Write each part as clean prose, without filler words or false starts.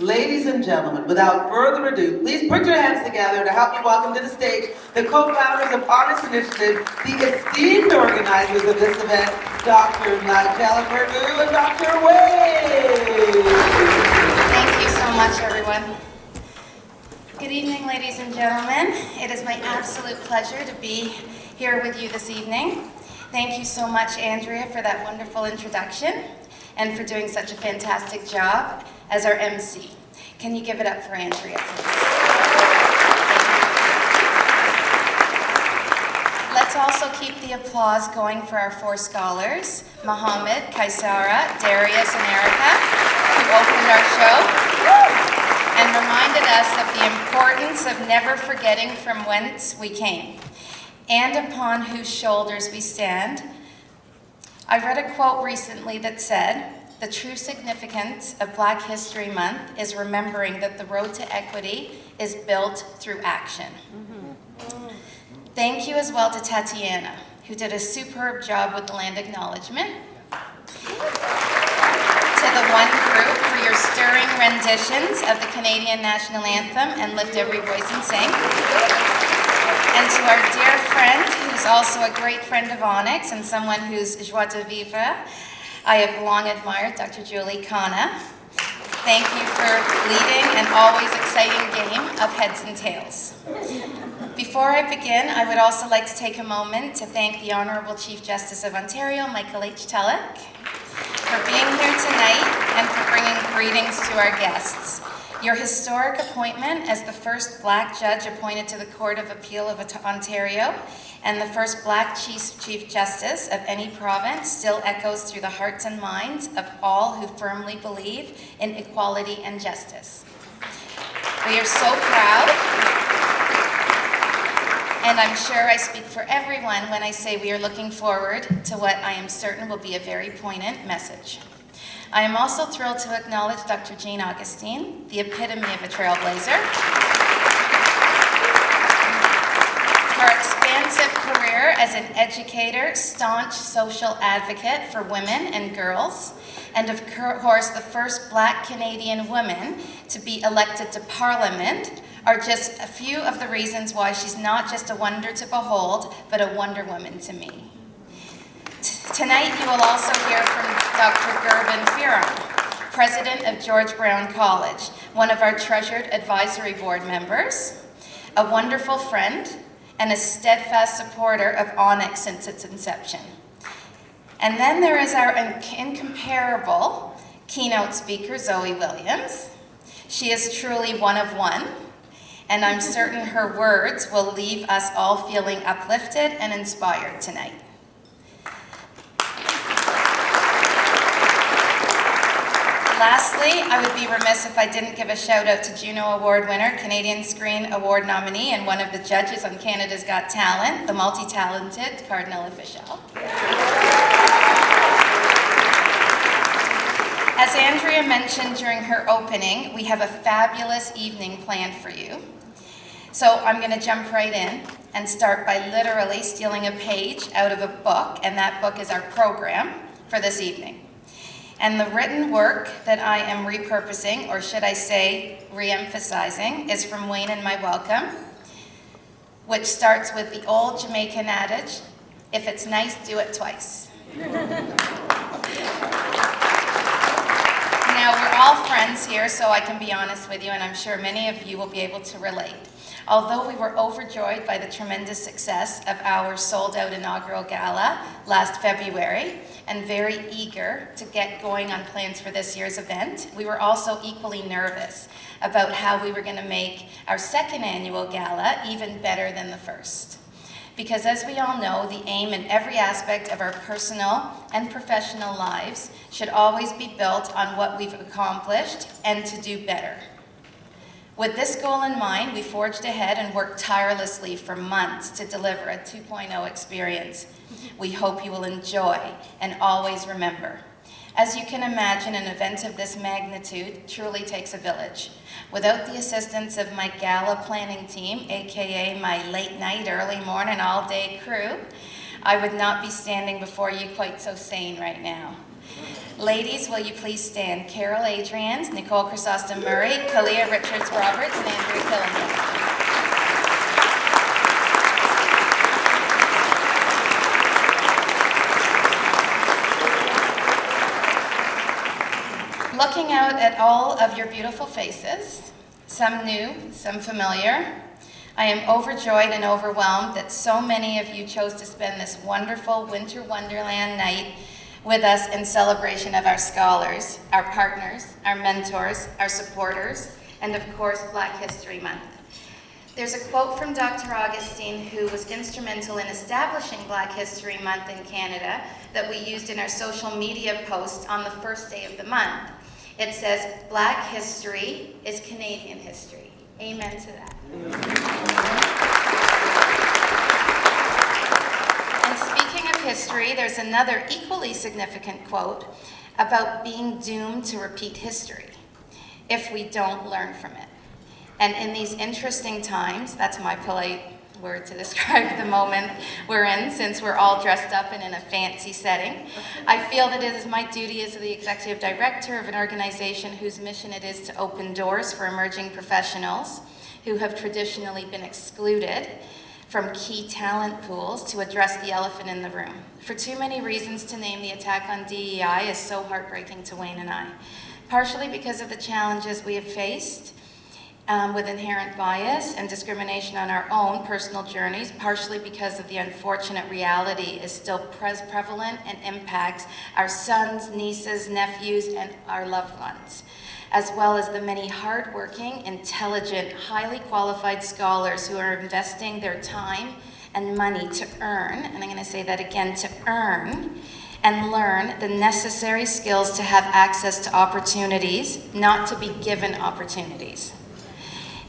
Ladies and gentlemen, without further ado, please put your hands together to help me welcome to the stage the co-founders of Onyx Initiative, the esteemed organizers of this event, Dr. Nigela, Purboo, and Dr. Wade. Thank you so much, everyone. Good evening, ladies and gentlemen. It is my absolute pleasure to be here with you this evening. Thank you so much, Andrea, for that wonderful introduction and for doing such a fantastic job as our MC. Can you give it up for Andrea, please? Let's also keep the applause going for our four scholars, Mohammed, Kaisara, Darius, and Erica, who opened our show and reminded us of the importance of never forgetting from whence we came and upon whose shoulders we stand. I read a quote recently that said, "The true significance of Black History Month is remembering that the road to equity is built through action." Thank you as well to Tatiana, who did a superb job with the land acknowledgement. To the One Group for your stirring renditions of the Canadian National Anthem and Lift Every Voice and Sing. And to our dear friend, who's also a great friend of Onyx and someone who's joie de vivre, I have long admired, Dr. Julie Kana. Thank you for leading an always exciting game of heads and tails. Before I begin, I would also like to take a moment to thank the Honourable Chief Justice of Ontario, Michael H. Telek, for being here tonight and for bringing greetings to our guests. Your historic appointment as the first Black judge appointed to the Court of Appeal of Ontario and the first Black Chief Justice of any province still echoes through the hearts and minds of all who firmly believe in equality and justice. We are so proud, and I'm sure I speak for everyone when I say we are looking forward to what I am certain will be a very poignant message. I am also thrilled to acknowledge Dr. Jean Augustine, the epitome of a trailblazer. Her expansive career as an educator, staunch social advocate for women and girls, and of course the first Black Canadian woman to be elected to Parliament are just a few of the reasons why she's not just a wonder to behold, but a Wonder Woman to me. Tonight you will also hear from Dr. Gerben Fearon, President of George Brown College, one of our treasured advisory board members, a wonderful friend, and a steadfast supporter of Onyx since its inception. And then there is our incomparable keynote speaker, Zoe Williams. She is truly one of one, and I'm certain her words will leave us all feeling uplifted and inspired tonight. Lastly, I would be remiss if I didn't give a shout out to Juno Award winner, Canadian Screen Award nominee, and one of the judges on Canada's Got Talent, the multi-talented Cardinal Official. As Andrea mentioned during her opening, we have a fabulous evening planned for you. So I'm going to jump right in and start by literally stealing a page out of a book, and that book is our program for this evening. And the written work that I am repurposing, or should I say re-emphasizing, is from Wayne and My Welcome, which starts with the old Jamaican adage, if it's nice, do it twice. Now, we're all friends here, so I can be honest with you, and I'm sure many of you will be able to relate. Although we were overjoyed by the tremendous success of our sold-out inaugural gala last February, and very eager to get going on plans for this year's event, we were also equally nervous about how we were going to make our second annual gala even better than the first. Because as we all know, the aim in every aspect of our personal and professional lives should always be built on what we've accomplished and to do better. With this goal in mind, we forged ahead and worked tirelessly for months to deliver a 2.0 experience we hope you will enjoy and always remember. As you can imagine, an event of this magnitude truly takes a village. Without the assistance of my gala planning team, aka my late night, early morning, all day crew, I would not be standing before you quite so sane right now. Ladies, will you please stand? Carol Adrians, Nicole Chrysostom Murray, Kalia Richards-Roberts, and Andrea Killian. Looking out at all of your beautiful faces, some new, some familiar, I am overjoyed and overwhelmed that so many of you chose to spend this wonderful winter wonderland night with us in celebration of our scholars, our partners, our mentors, our supporters, and of course, Black History Month. There's a quote from Dr. Augustine, who was instrumental in establishing Black History Month in Canada, that we used in our social media post on the first day of the month. It says, "Black history is Canadian history." Amen to that. And speaking of history, there's another equally significant quote about being doomed to repeat history if we don't learn from it. And in these interesting times, that's my polite word to describe the moment we're in, since we're all dressed up and in a fancy setting, I feel that it is my duty as the executive director of an organization whose mission it is to open doors for emerging professionals who have traditionally been excluded from key talent pools to address the elephant in the room. For too many reasons to name, the attack on DEI is so heartbreaking to Wayne and I. Partially because of the challenges we have faced with inherent bias and discrimination on our own personal journeys, partially because of the unfortunate reality is still prevalent and impacts our sons, nieces, nephews, and our loved ones, as well as the many hardworking, intelligent, highly qualified scholars who are investing their time and money to earn, and I'm going to say that again, to earn and learn the necessary skills to have access to opportunities, not to be given opportunities.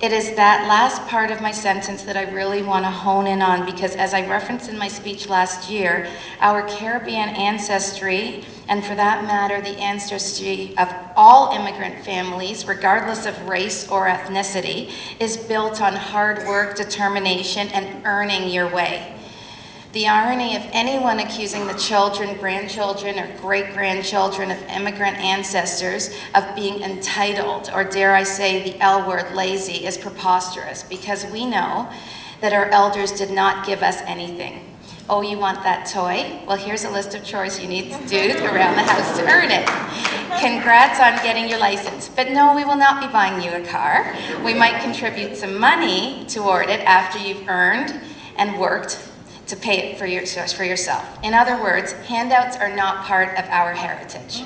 It is that last part of my sentence that I really want to hone in on, because as I referenced in my speech last year, our Caribbean ancestry, and for that matter, the ancestry of all immigrant families, regardless of race or ethnicity, is built on hard work, determination, and earning your way. The irony of anyone accusing the children, grandchildren, or great-grandchildren of immigrant ancestors of being entitled, or dare I say the L word, lazy, is preposterous, because we know that our elders did not give us anything. Oh, you want that toy? Well, here's a list of chores you need to do around the house to earn it. Congrats on getting your license. But no, we will not be buying you a car. We might contribute some money toward it after you've earned and worked to pay it for yourself. In other words, handouts are not part of our heritage.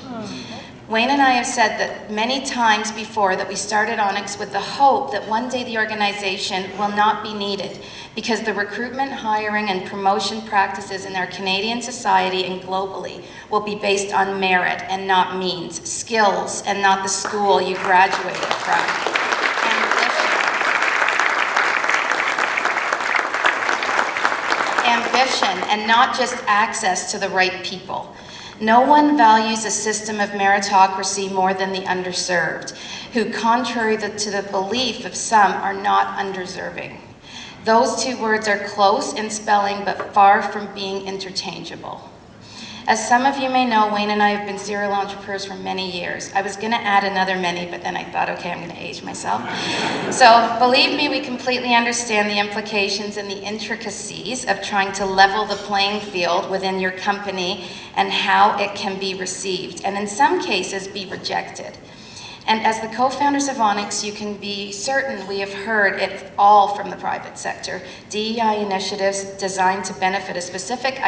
Wayne and I have said that many times before that we started Onyx with the hope that one day the organization will not be needed, because the recruitment, hiring, and promotion practices in our Canadian society and globally will be based on merit and not means, skills and not the school you graduated from. Ambition, and not just access to the right people. No one values a system of meritocracy more than the underserved, who, contrary to the belief of some, are not undeserving. Those two words are close in spelling, but far from being interchangeable. As some of you may know, Wayne and I have been serial entrepreneurs for many years. I was going to add another many, but then I thought, okay, I'm going to age myself. So believe me, we completely understand the implications and the intricacies of trying to level the playing field within your company and how it can be received, and in some cases be rejected. And as the co-founders of Onyx, you can be certain we have heard it all from the private sector. DEI initiatives designed to benefit a specific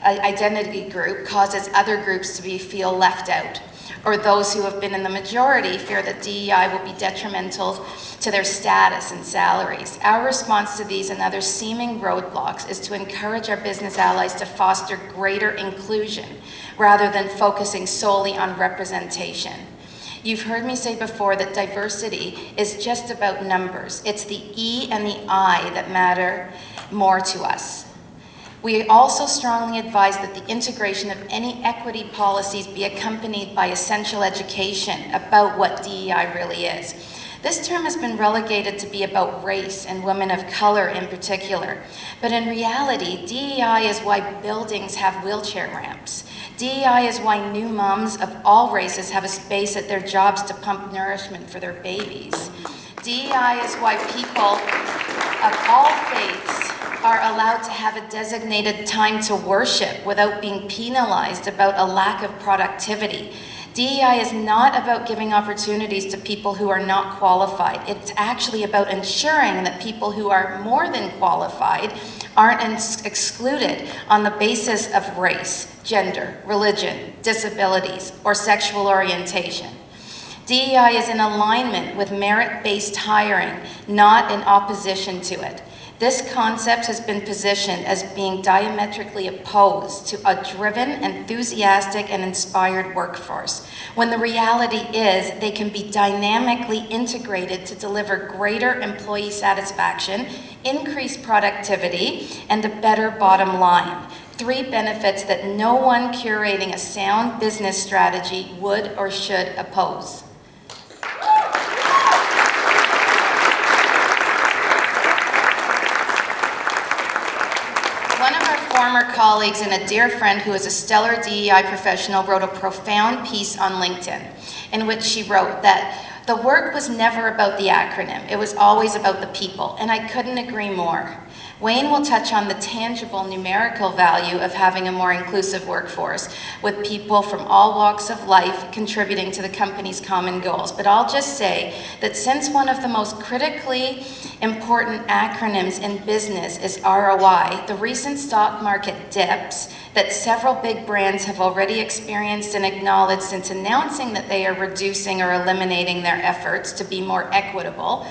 identity group causes other groups to feel left out. Or those who have been in the majority fear that DEI will be detrimental to their status and salaries. Our response to these and other seeming roadblocks is to encourage our business allies to foster greater inclusion rather than focusing solely on representation. You've heard me say before that diversity is just about numbers. It's the E and the I that matter more to us. We also strongly advise that the integration of any equity policies be accompanied by essential education about what DEI really is. This term has been relegated to be about race and women of color in particular. But in reality, DEI is why buildings have wheelchair ramps. DEI is why new moms of all races have a space at their jobs to pump nourishment for their babies. DEI is why people of all faiths are allowed to have a designated time to worship without being penalized about a lack of productivity. DEI is not about giving opportunities to people who are not qualified. It's actually about ensuring that people who are more than qualified aren't excluded on the basis of race, gender, religion, disabilities, or sexual orientation. DEI is in alignment with merit-based hiring, not in opposition to it. This concept has been positioned as being diametrically opposed to a driven, enthusiastic, and inspired workforce, when the reality is they can be dynamically integrated to deliver greater employee satisfaction, increased productivity, and a better bottom line. 3 benefits that no one curating a sound business strategy would or should oppose. One of our former colleagues and a dear friend who is a stellar DEI professional wrote a profound piece on LinkedIn in which she wrote that the work was never about the acronym, it was always about the people, and I couldn't agree more. Wayne will touch on the tangible numerical value of having a more inclusive workforce with people from all walks of life contributing to the company's common goals. But I'll just say that since one of the most critically important acronyms in business is ROI, the recent stock market dips that several big brands have already experienced and acknowledged since announcing that they are reducing or eliminating their efforts to be more equitable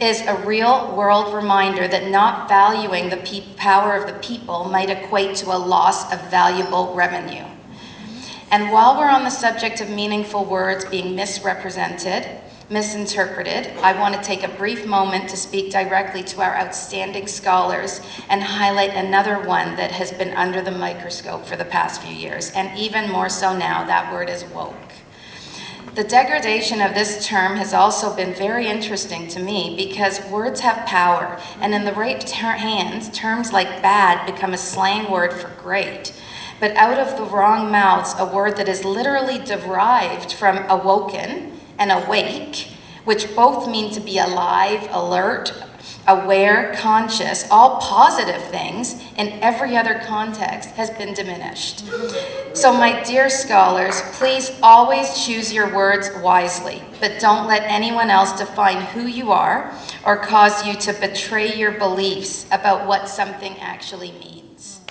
is a real-world reminder that not valuing the power of the people might equate to a loss of valuable revenue. And while we're on the subject of meaningful words being misrepresented, misinterpreted, I want to take a brief moment to speak directly to our outstanding scholars and highlight another one that has been under the microscope for the past few years, and even more so now. That word is woke. The degradation of this term has also been very interesting to me because words have power, and in the right hands, terms like bad become a slang word for great. But out of the wrong mouths, a word that is literally derived from awoken and awake, which both mean to be alive, alert, aware, conscious, all positive things in every other context, has been diminished. So my dear scholars, please always choose your words wisely, but don't let anyone else define who you are or cause you to betray your beliefs about what something actually means.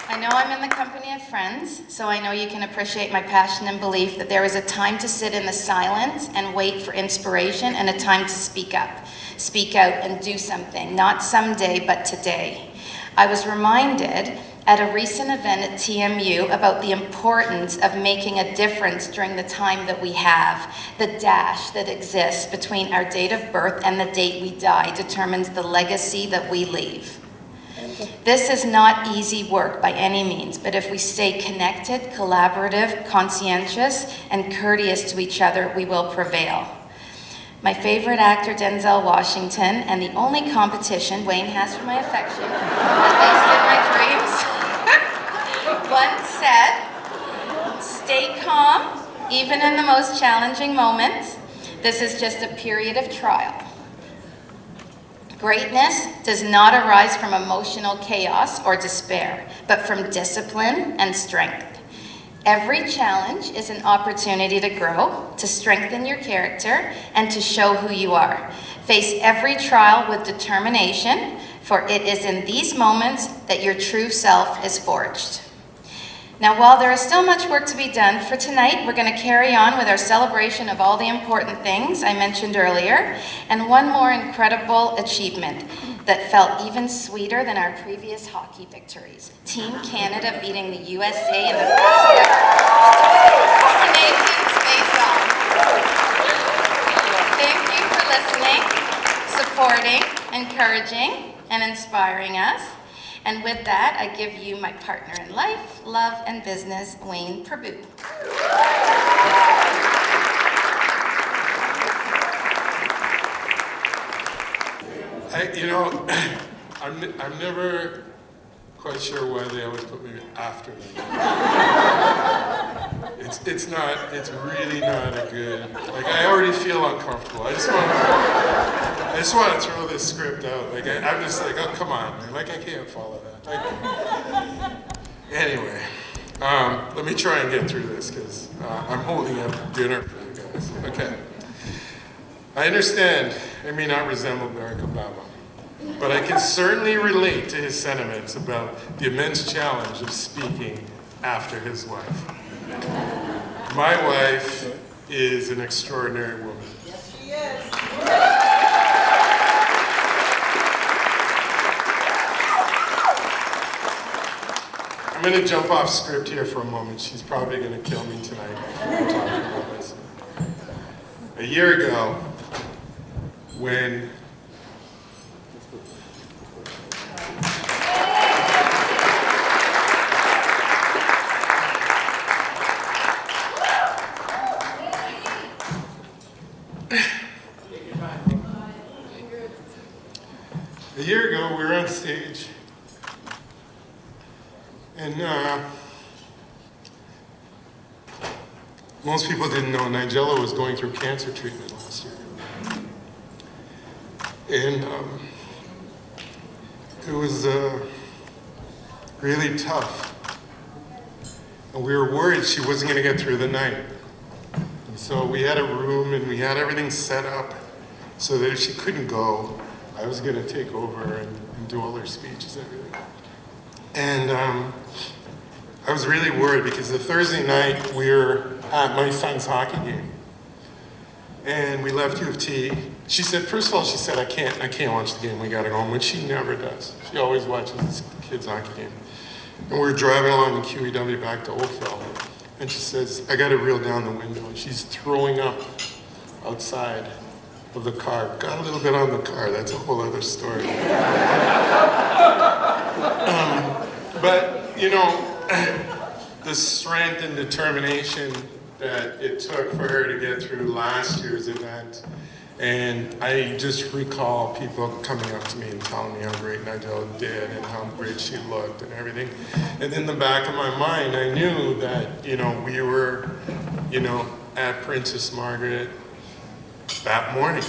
I know I'm in the company of friends, so I know you can appreciate my passion and belief that there is a time to sit in the silence and wait for inspiration, and a time to speak up, speak out, and do something, not someday, but today. I was reminded at a recent event at TMU about the importance of making a difference during the time that we have. The dash that exists between our date of birth and the date we die determines the legacy that we leave. This is not easy work by any means, but if we stay connected, collaborative, conscientious, and courteous to each other, we will prevail. My favorite actor, Denzel Washington, and the only competition Wayne has for my affection, at least in my dreams, once said, "Stay calm, even in the most challenging moments. This is just a period of trial. Greatness does not arise from emotional chaos or despair, but from discipline and strength. Every challenge is an opportunity to grow, to strengthen your character, and to show who you are. Face every trial with determination, for it is in these moments that your true self is forged." Now, while there is still much work to be done, for tonight, we're going to carry on with our celebration of all the important things I mentioned earlier, and one more incredible achievement that felt even sweeter than our previous hockey victories. Team Canada beating the USA in the first ever Four Nations face-off. Thank you for listening, supporting, encouraging, and inspiring us. And with that, I give you my partner in life, love, and business, Wayne Purboo. I'm never quite sure why they always put me after them. It's really not a good, like, I already feel uncomfortable. I just want to throw this script out. Like, I'm just like, oh, come on, man. Like, I can't follow that. Anyway, let me try and get through this, because I'm holding up dinner for you guys. Okay. I understand I may not resemble Barack Obama, but I can certainly relate to his sentiments about the immense challenge of speaking after his wife. My wife is an extraordinary woman. Yes, she is. I'm going to jump off script here for a moment. She's probably going to kill me tonight for talking about this. A year ago, when we were on stage, and most people didn't know Nigela was going through cancer treatment last year. And it was really tough. And we were worried she wasn't going to get through the night. And so we had a room and we had everything set up so that if she couldn't go, I was going to take over and do all her speeches and everything. And I was really worried because the Thursday night we were at my son's hockey game. And we left U of T. She said, first of all, she said, I can't watch the game, we gotta go home, which she never does. She always watches the kids' hockey game. And we're driving along the QEW back to Oakville. And she says, I gotta reel down the window. And she's throwing up outside of the car. Got a little bit on the car, that's a whole other story. But, you know, the strength and determination that it took for her to get through last year's event. And I just recall people coming up to me and telling me how great Nigela did and how great she looked and everything. And in the back of my mind, I knew that, you know, we were, you know, at Princess Margaret that morning,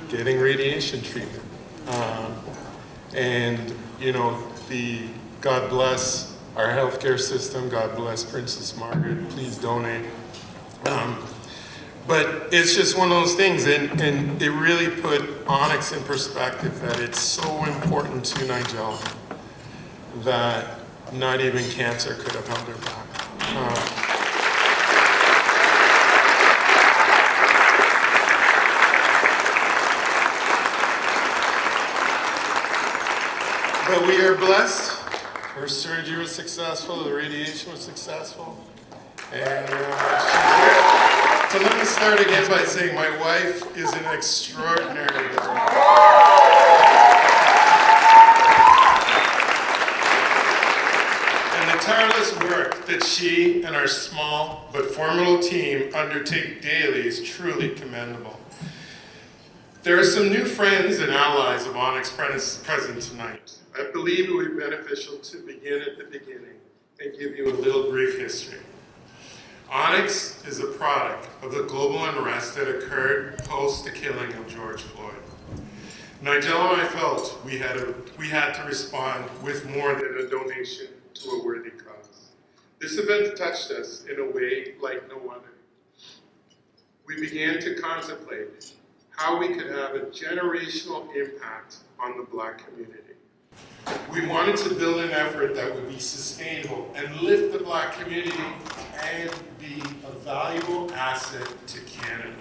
getting radiation treatment. And, you know, God bless our healthcare system, God bless Princess Margaret, please donate. But it's just one of those things, and it really put Onyx in perspective that it's so important to Nigela that not even cancer could have held her back. But we are blessed. Her surgery was successful, the radiation was successful, and she's here. So let me start again by saying my wife is an extraordinary woman. And the tireless work that she and our small but formidable team undertake daily is truly commendable. There are some new friends and allies of Onyx present tonight. I believe it would be beneficial to begin at the beginning and give you a little brief history. Onyx is a product of the global unrest that occurred post the killing of George Floyd. Nigela and I felt we had to respond with more than a donation to a worthy cause. This event touched us in a way like no other. We began to contemplate how we could have a generational impact on the Black community. We wanted to build an effort that would be sustainable and lift the Black community and be a valuable asset to Canada.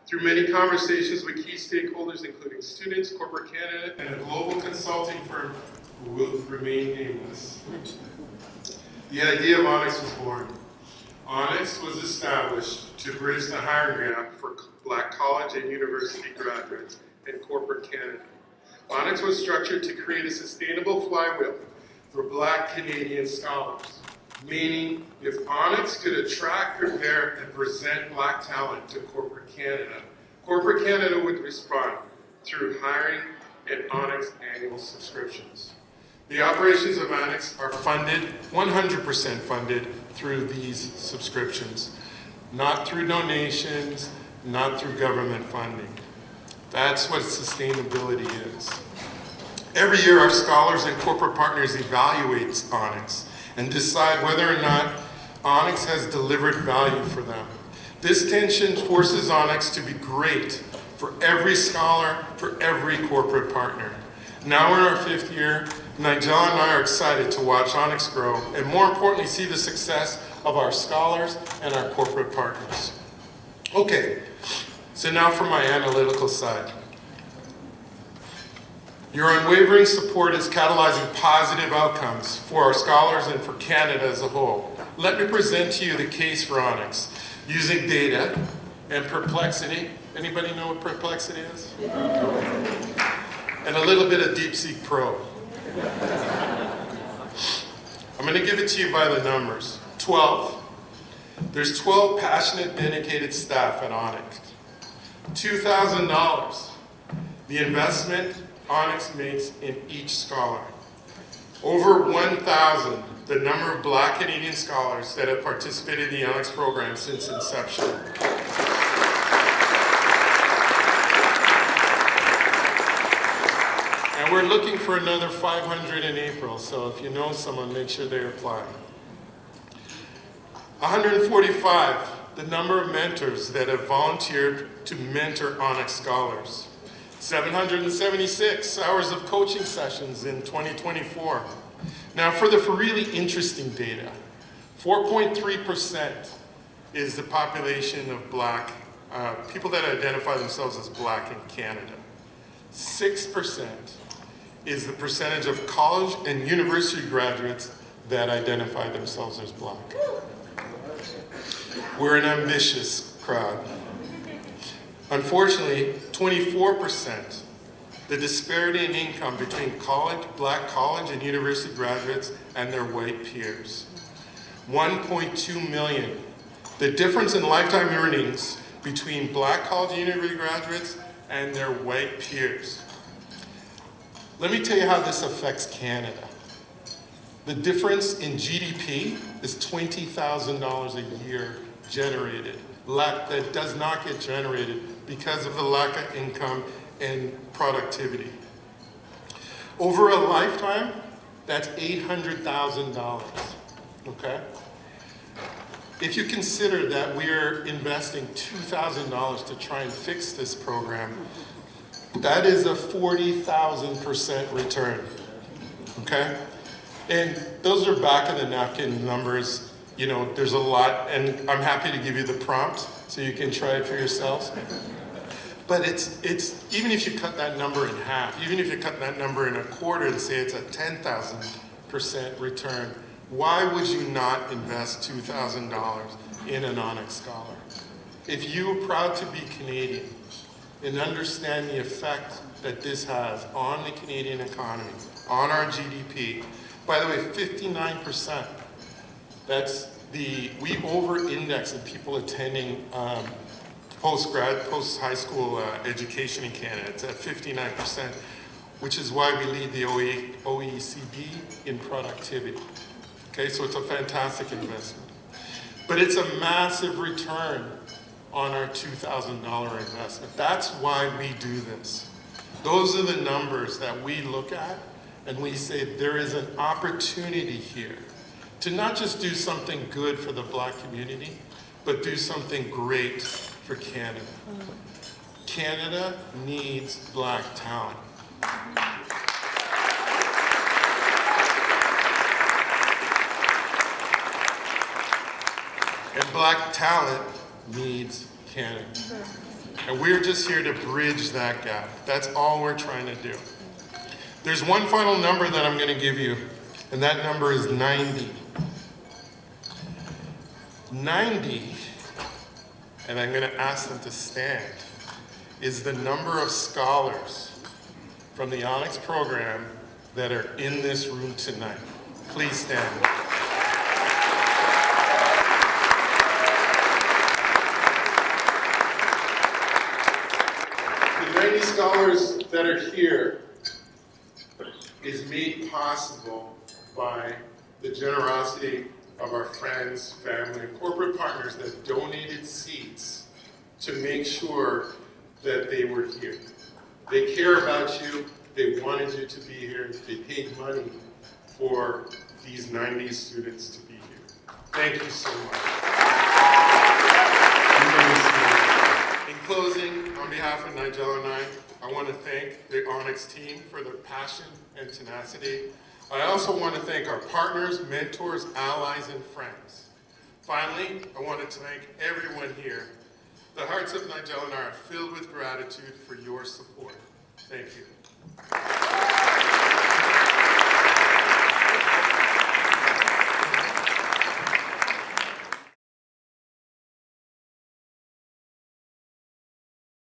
Through many conversations with key stakeholders, including students, corporate Canada, and a global consulting firm who will remain nameless, the idea of Onyx was born. Onyx was established to bridge the hiring gap for Black college and university graduates in corporate Canada. Onyx was structured to create a sustainable flywheel for Black Canadian scholars, meaning if Onyx could attract, prepare, and present Black talent to corporate Canada would respond through hiring and Onyx annual subscriptions. The operations of Onyx are funded, 100% funded, through these subscriptions, not through donations, not through government funding. That's what sustainability is. Every year, our scholars and corporate partners evaluate Onyx and decide whether or not Onyx has delivered value for them. This tension forces Onyx to be great for every scholar, for every corporate partner. Now we're in our 5th year. Nigela and I are excited to watch Onyx grow and, more importantly, see the success of our scholars and our corporate partners. Okay, so now for my analytical side. Your unwavering support is catalyzing positive outcomes for our scholars and for Canada as a whole. Let me present to you the case for Onyx using data and perplexity. Anybody know what perplexity is? And a little bit of DeepSeek Pro. I'm going to give it to you by the numbers. 12. There's 12 passionate, dedicated staff at Onyx. $2,000. The investment Onyx makes in each scholar. Over 1,000, the number of Black Canadian scholars that have participated in the Onyx program since inception. And we're looking for another 500 in April, so if you know someone, make sure they apply. 145, the number of mentors that have volunteered to mentor Onyx scholars. 776 hours of coaching sessions in 2024. Now for the really interesting data, 4.3% is the population of Black, people that identify themselves as Black in Canada. 6% is the percentage of college and university graduates that identify themselves as Black. We're an ambitious crowd. Unfortunately, 24%, the disparity in income between Black college and university graduates and their white peers. 1.2 million, the difference in lifetime earnings between Black college and university graduates and their white peers. Let me tell you how this affects Canada. The difference in GDP is $20,000 a year generated, that does not get generated because of the lack of income and productivity. Over a lifetime, that's $800,000, okay? If you consider that we're investing $2,000 to try and fix this program, that is a 40,000% return, okay? And those are back of the napkin numbers. You know, there's a lot, and I'm happy to give you the prompt so you can try it for yourselves. But it's even if you cut that number in half, even if you cut that number in a quarter and say it's a 10,000% return, why would you not invest $2,000 in an Onyx scholar? If you're proud to be Canadian and understand the effect that this has on the Canadian economy, on our GDP, by the way, 59%, we over-index in people attending post-high school education in Canada. It's at 59%, which is why we lead the OECD in productivity. Okay, so it's a fantastic investment. But it's a massive return on our $2,000 investment. That's why we do this. Those are the numbers that we look at, and we say there is an opportunity here to not just do something good for the Black community, but do something great for Canada. Canada needs Black talent. And Black talent needs Canada. And we're just here to bridge that gap. That's all we're trying to do. There's one final number that I'm going to give you, and that number is 90. 90, and I'm going to ask them to stand, is the number of scholars from the Onyx program that are in this room tonight. Please stand. 90 scholars that are here is made possible by the generosity of our friends, family, and corporate partners that donated seats to make sure that they were here. They care about you. They wanted you to be here. They paid money for these 90 students to be here. Thank you so much. In closing, on behalf of Nigela and I want to thank the Onyx team for their passion and tenacity. I also want to thank our partners, mentors, allies, and friends. Finally, I want to thank everyone here. The hearts of Nigela and I are filled with gratitude for your support. Thank you.